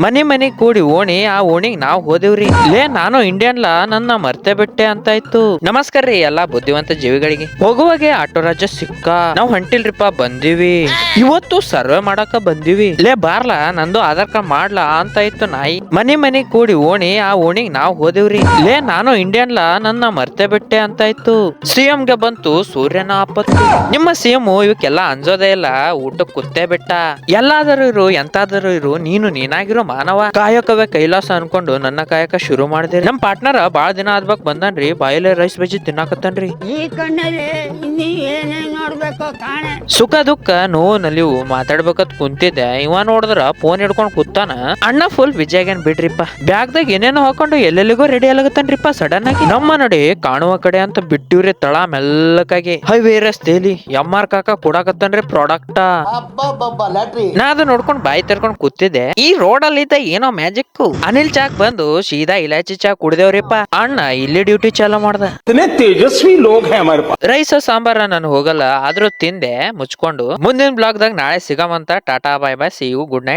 ಮನಿ ಮನಿ ಕೂಡಿ ಓಣಿ ಆ ಓಣಿಗ್ ನಾವ್ ಹೋದೇವ್ರಿ. ಲೇ ನಾನು ಇಂಡಿಯನ್ಲ ನನ್ನ ಮರ್ತೆ ಬಿಟ್ಟೆ ಅಂತ ಇತ್ತು. ನಮಸ್ಕಾರ ರೀ ಎಲ್ಲಾ ಬುದ್ಧಿವಂತ ಜೀವಿಗಳಿಗೆ. ಹೋಗುವಾಗೆ ಆಟೋ ರಾಜ ಸಿಕ್ಕ. ನಾವ್ ಹೊಂಟಿಲ್ರಿಪ್ಪ ಬಂದಿವಿ. ಇವತ್ತು ಸರ್ವೆ ಮಾಡಾಕ ಬಂದಿವಿ. ಲೇ ಬಾರ್ಲಾ ನಂದು ಆಧಾರ್ ಕಾರ್ಡ್ ಮಾಡ್ಲಾ ಅಂತ ಇತ್ತು ನಾಯಿ. ಮನಿ ಮನಿ ಕೂಡಿ ಓಣಿ ಆ ಓಣಿಗ್ ನಾವ್ ಹೋದೇವ್ರಿ. ಲೇ ನಾನು ಇಂಡಿಯನ್ಲ ನನ್ನ ಮರ್ತೆ ಬಿಟ್ಟೆ ಅಂತ ಇತ್ತು. ಸಿಎಂ ಗೆ ಬಂತು ಸೂರ್ಯನ ಆಪತ್ತು. ನಿಮ್ಮ ಸಿಎಂ ಇವಕ್ಕೆಲ್ಲ ಅಂಜೋದೇ ಇಲ್ಲ. ಊಟಕ್ಕೆ ಕುತ್ತೇ ಬಿಟ್ಟ. ಎಲ್ಲಾದರೂ ಇರು ಎಂತಾದರೂ ಇರು ನೀನು ನೀನಾಗಿರೋ ಮಾನವ. ಕಾಯಕವೇ ಕೈಲಾಸ ಅನ್ಕೊಂಡು ನನ್ನ ಕಾಯಕ ಶುರು ಮಾಡಿದ್ರಿ. ನಮ್ ಪಾರ್ಟ್ನರ್ ಬಾಳ ದಿನ ಆದ್ಬಾಕ್ ಬಂದನ್ರಿ. ಬಾಯಿಲೆ ರೈಸ್ ಬಜ್ಜಿ ತಿನ್ನಾಕತ್ತನ್ರಿ. ಈ ಕಣ್ಣಲ್ಲಿ ಇನ್ನೀ ಏನೇನ್ ನೋಡ್ಬೇಕೋ ಕಾಣೆ. ಸುಖ ದುಃಖ ನೋವು ನಲಿವು ಮಾತಾಡ್ಬೇಕತ್ ಕುಂತಿದ್ದೆ. ಇವ ನೋಡಿದ್ರ ಫೋನ್ ಹಿಡ್ಕೊಂಡ್ ಕೂತಾನ. ಅಣ್ಣ ಫುಲ್ ಬಿಜಿಯಾಗೇನ್ ಬಿಡ್ರಿಪ್ಪ. ಬ್ಯಾಗ್ದಾಗ ಏನೇನೋ ಹಾಕೊಂಡು ಎಲ್ಲೆಲ್ಲಿಗೋ ರೆಡಿ ಆಗತ್ತನ್ರಿಪ್ಪ. ಸಡನ್ ಆಗಿ ನಮ್ಮ ನಡೆ ಕಾಣುವ ಕಡೆ ಅಂತ ಬಿಟ್ಟಿವ್ರಿ ತಳ ಮೆಲ್ಲಕಾಗಿ. ಹೈವೇ ರಸ್ತೆಲಿ ಎಂ.ಆರ್ ಕಾಕ ಕೊಡಾಕತ್ತನ್ರಿ ಪ್ರಾಡಕ್ಟ್. ನಾ ಅದು ನೋಡ್ಕೊಂಡ್ ಬಾಯಿ ತೆರ್ಕೊಂಡ್ ಕೂತಿದ್ದೆ. ಈ ರೋಡ್ ಅಲ್ಲಿ ಇದ್ದ ಏನೋ ಮ್ಯಾಜಿಕ್. ಅನಿಲ್ ಚಾಕ್ ಬಂದು ಸೀದಾ ಇಲಾಚಿ ಚಾ ಕುಡ್ದೇವ್ರಿಪ್ಪ. ಅಣ್ಣ ಇಲ್ಲಿ ಡ್ಯೂಟಿ ಚಾಲೂ ಮಾಡ್ದ. तेजस्वी लोग हैं हमारे पास। ರೈಸ್ ಸಾಂಬಾರ ನಾನು ಹೋಗಲ್ಲ ಆದ್ರೂ ತಿಂದೆ ಮುಚ್ಕೊಂಡು. ಮುಂದಿನ ಬ್ಲಾಗ್ ದಾಗ ನಾಳೆ ಸಿಗಮಂತ. Ta-ta bye bye. See you good night.